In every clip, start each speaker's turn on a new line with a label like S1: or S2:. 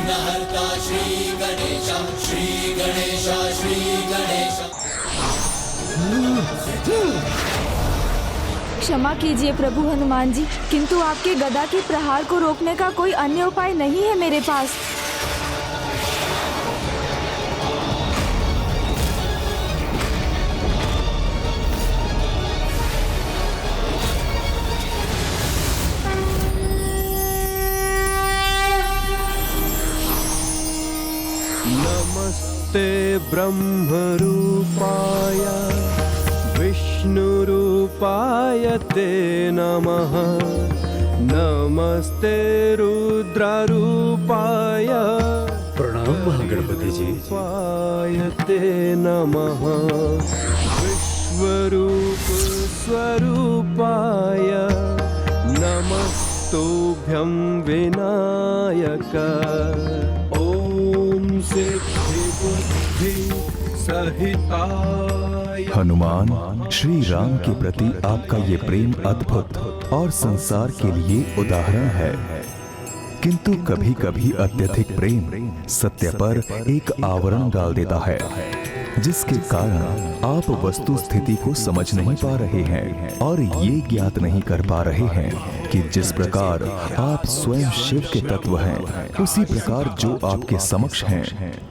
S1: विघ्नहर्ता श्री गणेश, श्री गणेश, श्री गणेश।
S2: क्षमा कीजिए प्रभु हनुमान जी, किंतु आपके गदा के प्रहार को रोकने का कोई अन्य उपाय नहीं है मेरे पास।
S3: नमस्ते ब्रह्मरूपाय विष्णुरूपाय ते नमः। नमस्ते रुद्ररूपाय
S4: प्रणाम महागणपति जी।
S3: ते नमः। विश्वरूप स्वरूपाय नमस्तुभ्यं विनायक। ओम सिद्धि बुद्धि सहिताय।
S5: हनुमान, श्री राम के प्रति आपका ये प्रेम अद्भुत और संसार के लिए उदाहरण है, किंतु कभी कभी अत्यधिक प्रेम सत्य पर एक आवरण डाल देता है, जिसके कारण आप वस्तु स्थिति को समझ नहीं पा रहे हैं और ये ज्ञात नहीं कर पा रहे हैं कि जिस प्रकार आप स्वयं शिव के तत्व हैं, उसी प्रकार जो आपके समक्ष हैं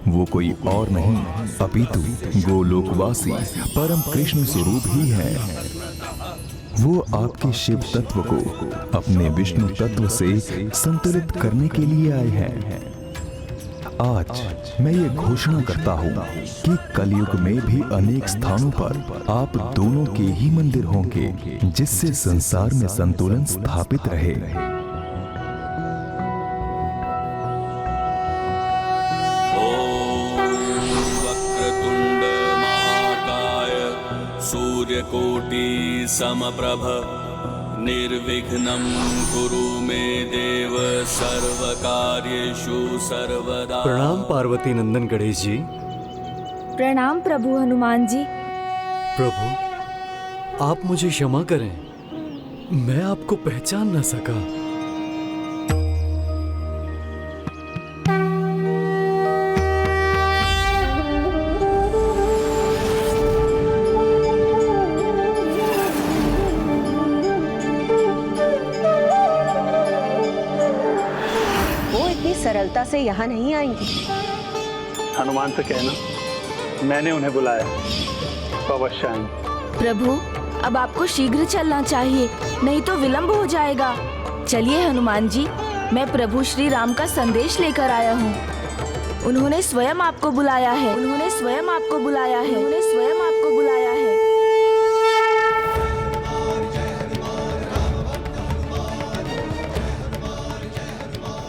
S5: वो कोई और नहीं अपितु गोलोकवासी परम कृष्ण स्वरूप ही है। वो आपके शिव तत्व को अपने विष्णु तत्व से संतुलित करने के लिए आए हैं। आज मैं ये घोषणा करता हूँ कि कलयुग में भी अनेक स्थानों पर आप दोनों के ही मंदिर होंगे, जिससे संसार में संतुलन स्थापित रहे।
S1: वक्रतुंड महाकाय सूर्यकोटि समप्रभ निर्विघ्नं कुरु मे देव सर्वकार्येषु सर्वदा।
S4: प्रणाम पार्वती नंदन गणेश जी।
S2: प्रणाम प्रभु हनुमान जी।
S4: प्रभु, आप मुझे क्षमा करें, मैं आपको पहचान न सका।
S6: सरलता से यहाँ नहीं आएंगे।
S7: हनुमान से कहना मैंने उन्हें बुलाया, तो अवश्य आएंगे।
S2: प्रभु, अब आपको शीघ्र चलना चाहिए, नहीं तो विलंब हो जाएगा। चलिए हनुमान जी, मैं प्रभु श्री राम का संदेश लेकर आया हूँ। उन्होंने स्वयं आपको बुलाया है। उन्होंने स्वयं आपको बुलाया है। उन्होंने स्वयं आपको बुलाया है।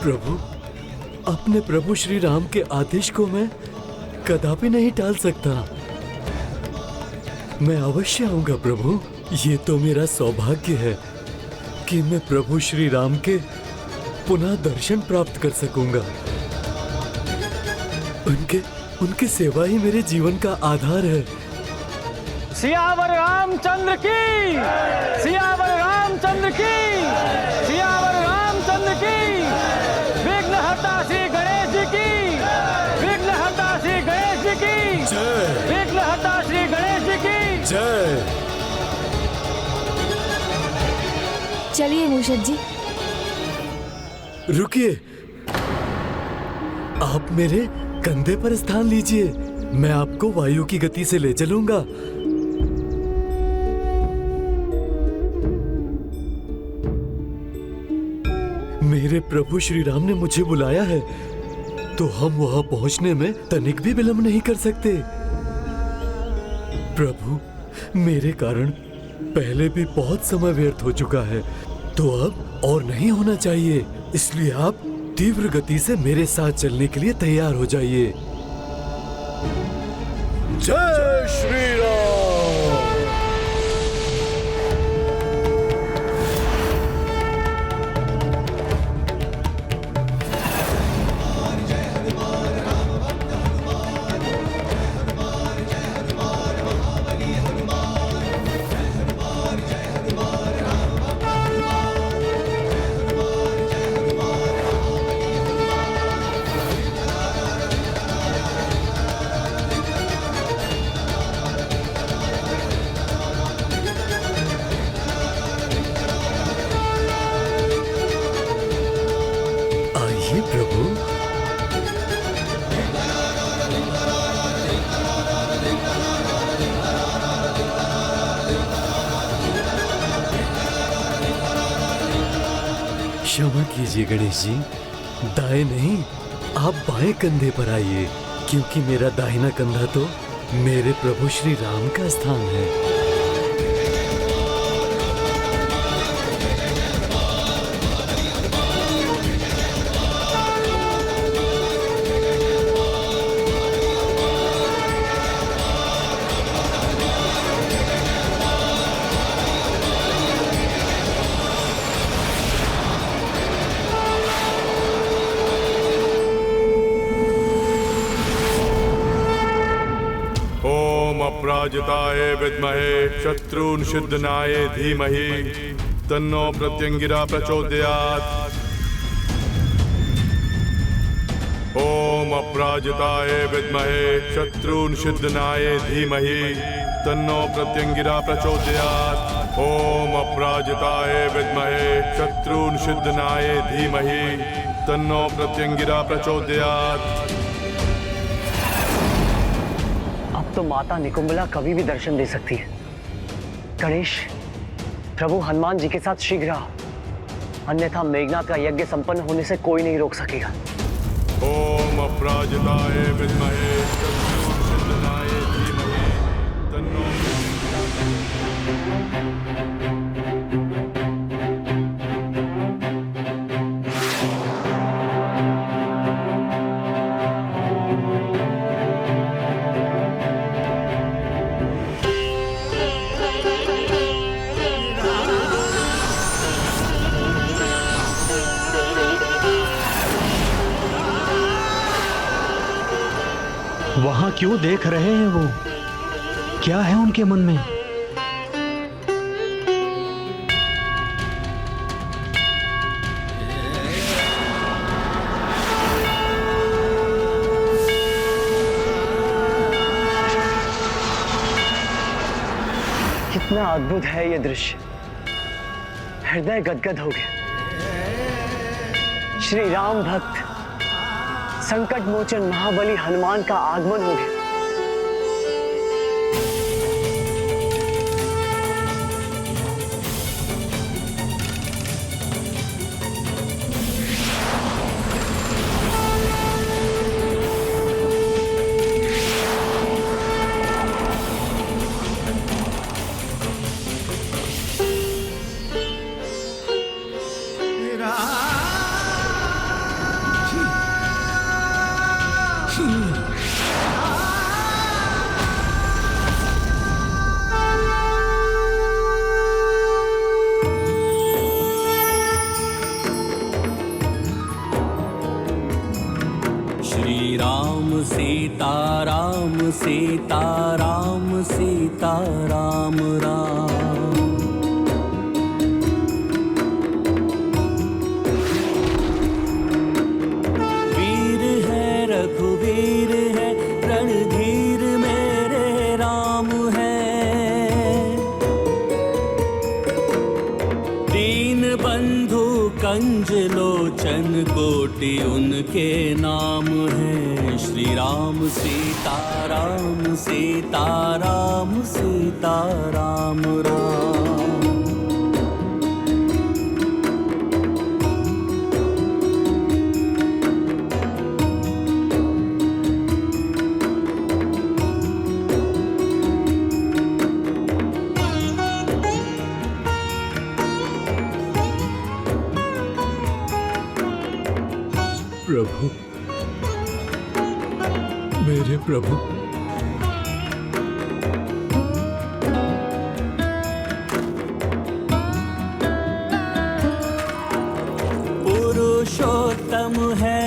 S4: प्रभु, अपने प्रभु श्री राम के आदेश को मैं कदापि नहीं टाल सकता। मैं अवश्य आऊंगा प्रभु। ये तो मेरा सौभाग्य है कि मैं प्रभु श्री राम के पुनः दर्शन प्राप्त कर सकूंगा। उनकी सेवा ही मेरे जीवन का आधार है।
S7: सियावर रामचंद्र की, सियावर रामचंद्र की, सियावर रामचंद्र की। विघ्नहर्ता श्री गणेश जी की, विघ्नहर्ता श्री गणेश जी की जय, विघ्नहर्ता श्री गणेश जी की
S4: जय।
S2: चलिए मूषक जी।
S4: रुकिए, आप मेरे कंधे पर स्थान लीजिए, मैं आपको वायु की गति से ले चलूंगा। मेरे प्रभु श्री राम ने मुझे बुलाया है, तो हम वहां पहुंचने में तनिक भी विलंब नहीं कर सकते। प्रभु, मेरे कारण पहले भी बहुत समय व्यर्थ हो चुका है, तो अब और नहीं होना चाहिए। इसलिए आप तीव्र गति से मेरे साथ चलने के लिए तैयार हो जाइए। जय श्री राम। प्रभु। क्षमा कीजिए गणेश जी, दाएं नहीं, आप बाएं कंधे पर आइए, क्योंकि मेरा दाहिना कंधा तो मेरे प्रभु श्री राम का स्थान है।
S8: अपराजिताय विद्महे शत्रुन्निषेधनाय धीमहि तन्नो प्रत्यंगिरा प्रचोदयात्। ओम अपराजिताय विद्महे शत्रुन्निषेधनाय धीमहि तन्नो प्रत्यंगिरा प्रचोदयात्। ओम अपराजिताय विद्महे शत्रुन्निषेधनाय धीमहि तन्नो प्रत्यंगिरा प्रचोदयात्।
S9: तो माता निकुंबला कभी भी दर्शन दे सकती है। गणेश, प्रभु हनुमान जी के साथ शीघ्र आओ, अन्यथा मेघनाथ का यज्ञ संपन्न होने से कोई नहीं रोक सकेगा।
S8: ओम अपराजिताय विद्महे शत्रुन्निषेधनाय धीमहि तन्नो।
S10: वहां क्यों देख रहे हैं वो? क्या है उनके मन में?
S9: कितना अद्भुत है ये दृश्य, हृदय गदगद हो गया। श्री राम भक्त संकट मोचन महाबली हनुमान का आगमन हो गया।
S1: सीताराम सीताराम सीताराम राम। वीर है रघुवीर है रणधीर मेरे राम है। दीन बंधु कंज लोचन कोटि उनके नाम है। श्री राम सीताराम सीताराम सीताराम राम।
S4: प्रभु, मेरे प्रभु,
S1: पुरुषोत्तम है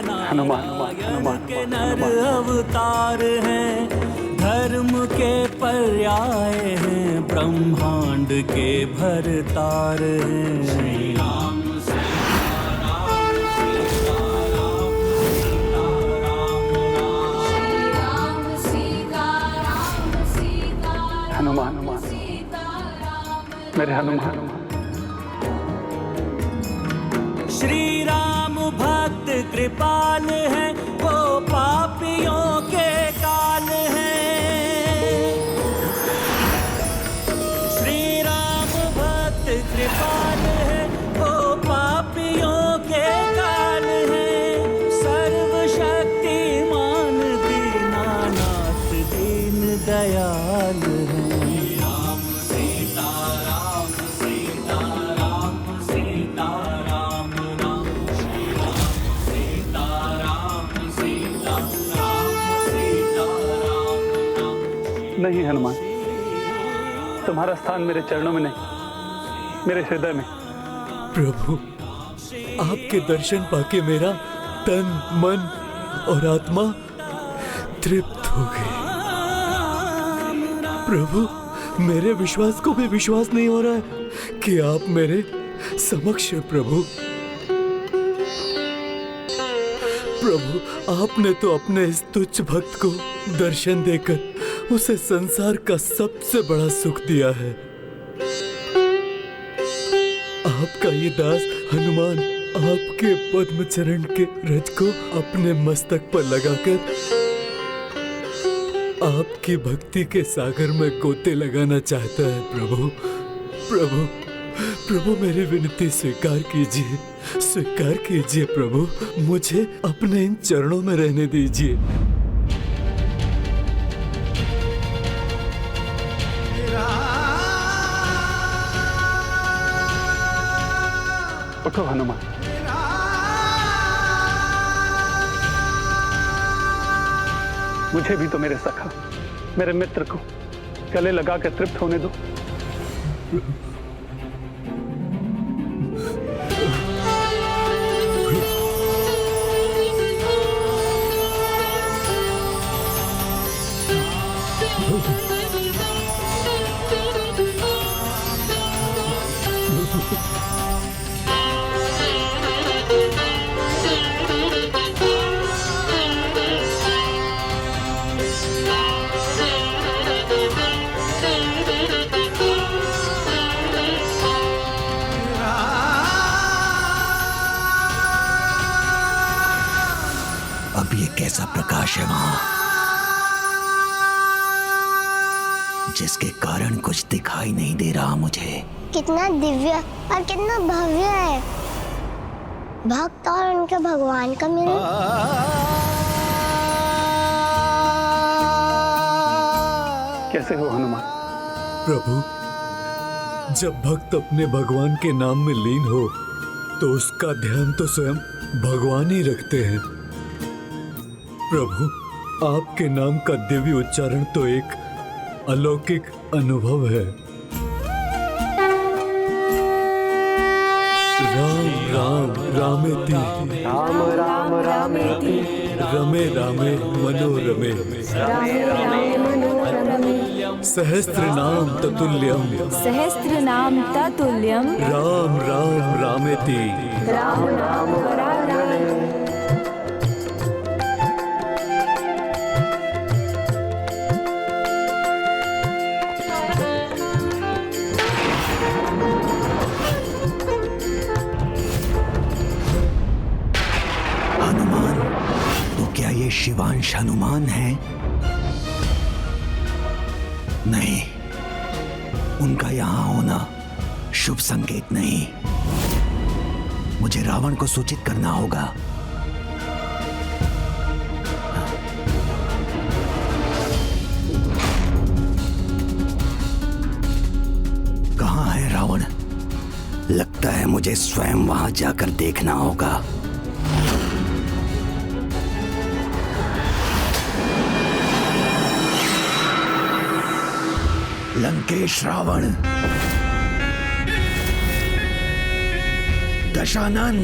S1: नारायण के नर अवतार है। धर्म के पर्याय हैं ब्रह्मांड के भरतार हैं। श्री राम
S9: हनुमान, मेरे हनुमान।
S1: श्री राम भक्त
S11: कृपाल है, वो पापियों के काल है। श्री राम भक्त कृपाल है, वो पापियों के काल है। सर्वशक्तिमान दीनानाथ दीन दयाल है।
S1: राम सीता राम सीता राम सीता राम राम श्री राम सीता राम सीता राम सीता राम राम।
S10: नहीं हनुमान, तुम्हारा स्थान मेरे चरणों में नहीं, मेरे हृदय में।
S4: प्रभु, आपके दर्शन पाके मेरा तन, मन और आत्मा तृप्त हो गई। प्रभु, मेरे विश्वास को भी विश्वास नहीं हो रहा है कि आप मेरे समक्ष हैं। प्रभु, आपने तो अपने इस तुच्छ भक्त को दर्शन देकर उसे संसार का सबसे बड़ा सुख दिया है। आपका ये दास हनुमान आपके पद्म चरण के रज को अपने मस्तक पर लगाकर आपकी भक्ति के सागर में गोते लगाना चाहता है। प्रभु, प्रभु, प्रभु, मेरी विनती स्वीकार कीजिए, स्वीकार कीजिए। प्रभु, मुझे अपने इन चरणों में रहने दीजिए।
S10: उठो हनुमान। मुझे भी तो मेरे सखा, मेरे मित्र को गले लगा कर तृप्त होने दो।
S12: अब ये कैसा प्रकाश है वहां, जिसके कारण कुछ दिखाई नहीं दे रहा मुझे।
S13: कितना दिव्य और कितना भव्य है। भक्त और उनके भगवान का मिलन।
S10: कैसे हो हनुमान?
S4: प्रभु, जब भक्त अपने भगवान के नाम में लीन हो तो उसका ध्यान तो स्वयं भगवान ही रखते हैं। प्रभु, आपके नाम का दिव्य उच्चारण तो एक अलौकिक अनुभव है। राम राम रामेति,
S9: राम राम रामेति,
S4: रमे रामे मनोरमे, सहस्त्र नाम ततुल्यम,
S2: सहस्त्र नाम ततुल्यम,
S4: राम राम रामेति,
S2: राम राम वरानने।
S12: हनुमान, तो क्या ये शिवांश हनुमान है? नहीं, उनका यहां होना शुभ संकेत नहीं। मुझे रावण को सूचित करना होगा। कहां है रावण? लगता है मुझे स्वयं वहां जाकर देखना होगा। लंकेश रावण, दशानन,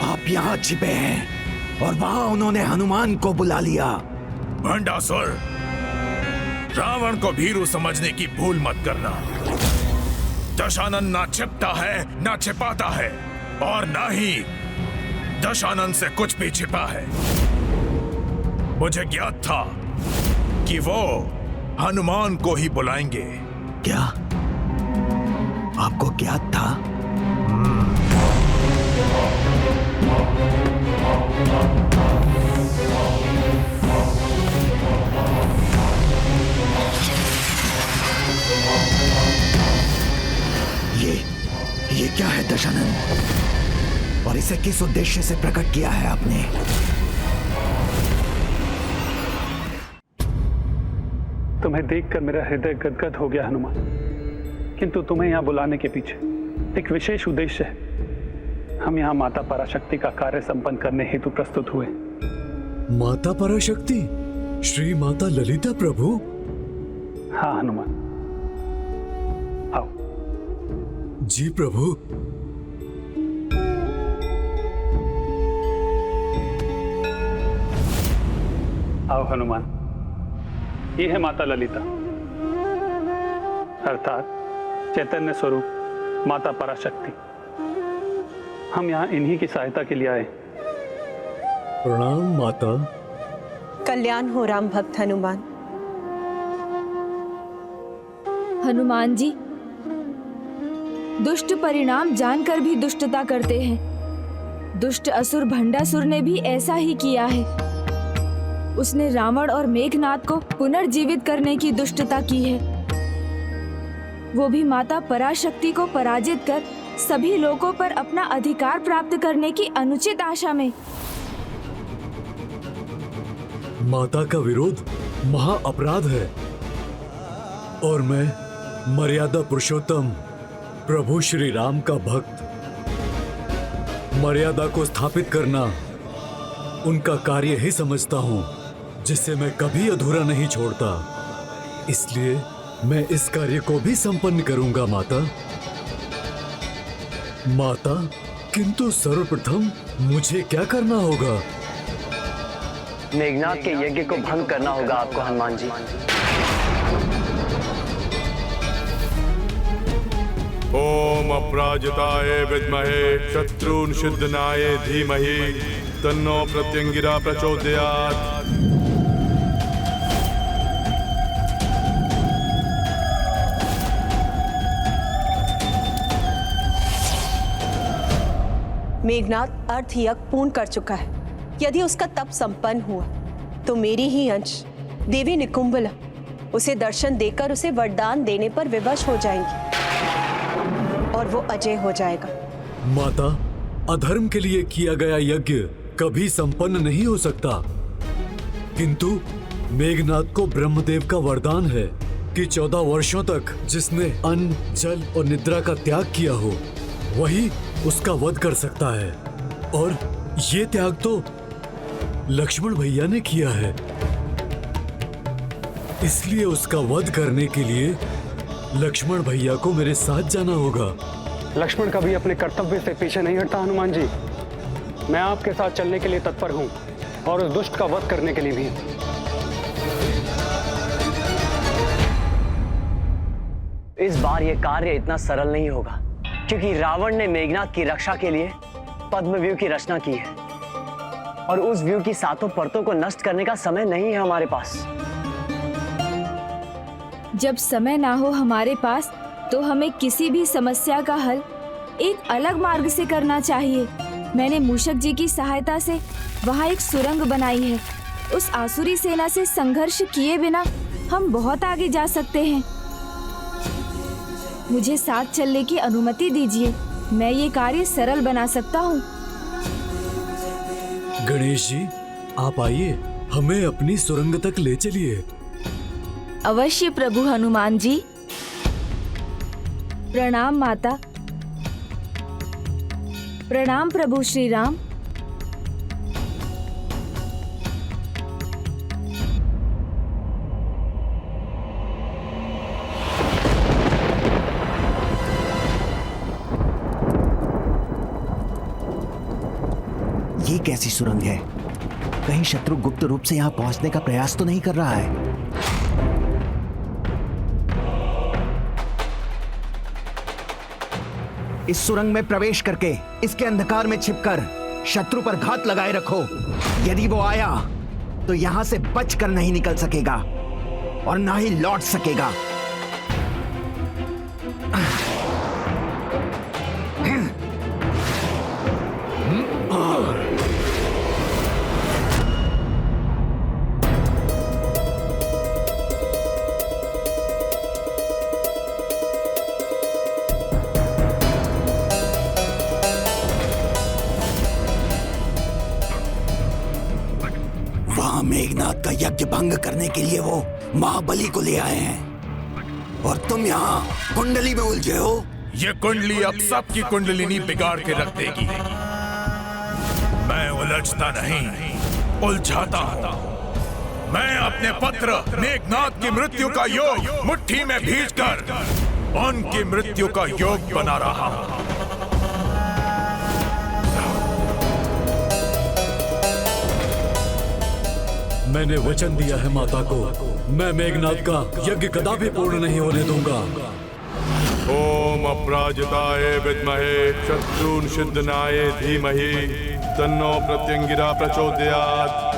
S12: आप यहाँ छिपे हैं और वहां उन्होंने हनुमान को बुला लिया।
S8: भंडासुर, रावण को भीरू समझने की भूल मत करना। दशानन ना छिपता है ना छिपाता है, और ना ही दशानन से कुछ भी छिपा है। मुझे ज्ञात था कि वो हनुमान को ही बुलाएंगे।
S12: क्या आपको ज्ञात था? ये क्या है दशानन? और इसे किस उद्देश्य से प्रकट किया है आपने?
S10: तुम्हें देखकर मेरा हृदय गदगद हो गया हनुमान, किंतु तुम्हें यहाँ बुलाने के पीछे एक विशेष उद्देश्य है। हम यहाँ माता पराशक्ति का कार्य संपन्न करने हेतु प्रस्तुत हुए।
S4: माता पराशक्ति? श्री माता ललिता प्रभु?
S10: हाँ हनुमान, आओ।
S4: जी प्रभु।
S10: आओ हनुमान, ये है माता ललिता, अर्थात चैतन्य स्वरूप माता पराशक्ति। हम यहाँ इन्हीं की सहायता के लिए आए।
S4: प्रणाम माता।
S6: कल्याण हो राम भक्त हनुमान।
S2: हनुमान जी, दुष्ट परिणाम जानकर भी दुष्टता करते हैं। दुष्ट असुर भंडासुर ने भी ऐसा ही किया है। उसने रावण और मेघनाद को पुनर्जीवित करने की दुष्टता की है, वो भी माता पराशक्ति को पराजित कर सभी लोगों पर अपना अधिकार प्राप्त करने की अनुचित आशा में।
S4: माता का विरोध महा अपराध है और मैं मर्यादा पुरुषोत्तम प्रभु श्री राम का भक्त, मर्यादा को स्थापित करना उनका कार्य ही समझता हूँ, जिसे मैं कभी अधूरा नहीं छोड़ता। इसलिए मैं इस कार्य को भी संपन्न करूंगा माता। माता, किंतु सर्वप्रथम मुझे क्या करना होगा?
S9: मेघनाद के यज्ञ को भंग करना होगा आपको हनुमान जी।
S8: ओम अपराजिताय विद्महे शत्रुन सिद्धनाय धीमहि तन्नो प्रत्यंगिरा प्रचोदयात्।
S6: मेघनाद अर्थ यज्ञ पूर्ण कर चुका है। यदि उसका तप संपन्न हुआ तो मेरी ही अंश देवी निकुंभला उसे दर्शन देकर उसे वरदान देने पर विवश हो जाएंगी और वो अजय हो जाएगा।
S4: माता, अधर्म के लिए किया गया यज्ञ कभी संपन्न नहीं हो सकता, किंतु मेघनाद को ब्रह्मदेव का वरदान है कि 14 वर्षों तक जिसने अन्न, जल और निद्रा का त्याग किया हो वही उसका वध कर सकता है। और ये त्याग तो लक्ष्मण भैया ने किया है, इसलिए उसका वध करने के लिए लक्ष्मण भैया को मेरे साथ जाना होगा।
S10: लक्ष्मण कभी अपने कर्तव्य से पीछे नहीं हटता हनुमान जी। मैं आपके साथ चलने के लिए तत्पर हूँ और उस दुष्ट का वध करने के लिए भी।
S9: इस बार यह कार्य इतना सरल नहीं होगा, क्योंकि रावण ने मेघनाद की रक्षा के लिए पद्मव्यूह की रचना की है और उस व्यूह की 7 परतों को नष्ट करने का समय नहीं है हमारे पास।
S2: जब समय ना हो हमारे पास तो हमें किसी भी समस्या का हल एक अलग मार्ग से करना चाहिए। मैंने मूषक जी की सहायता से वहाँ एक सुरंग बनाई है। उस आसुरी सेना से संघर्ष किए बिना हम बहुत आगे जा सकते हैं। मुझे साथ चलने की अनुमति दीजिए, मैं ये कार्य सरल बना सकता हूँ।
S4: गणेश जी, आप आइए, हमें अपनी सुरंग तक ले चलिए।
S2: अवश्य प्रभु हनुमान जी। प्रणाम माता। प्रणाम प्रभु श्री राम।
S12: ये कैसी सुरंग है? कहीं शत्रु गुप्त रूप से यहाँ पहुंचने का प्रयास तो नहीं कर रहा है? इस सुरंग में प्रवेश करके इसके अंधकार में छिपकर शत्रु पर घात लगाए रखो। यदि वो आया तो यहां से बचकर नहीं निकल सकेगा और ना ही लौट सकेगा। मेघनाथ का यज्ञ भंग करने के लिए वो महाबली को ले आए हैं और तुम यहाँ कुंडली में उलझे हो।
S8: ये कुंडली अब सबकी कुंडलिनी बिगाड़ के रख देगी। मैं उलझता नहीं, उलझाता हूँ। मैं अपने पुत्र मेघनाथ की मृत्यु का योग मुट्ठी में भींचकर उनकी मृत्यु का योग बना रहा हूँ।
S4: मैंने वचन दिया है माता को, मैं मेघनाथ का यज्ञ कदापि पूर्ण नहीं होने दूंगा।
S14: ओम अपराजिताय विद्महे शत्रुन सिद्धनाय धीमहि तन्नो प्रत्यंगिरा प्रचोदयात्।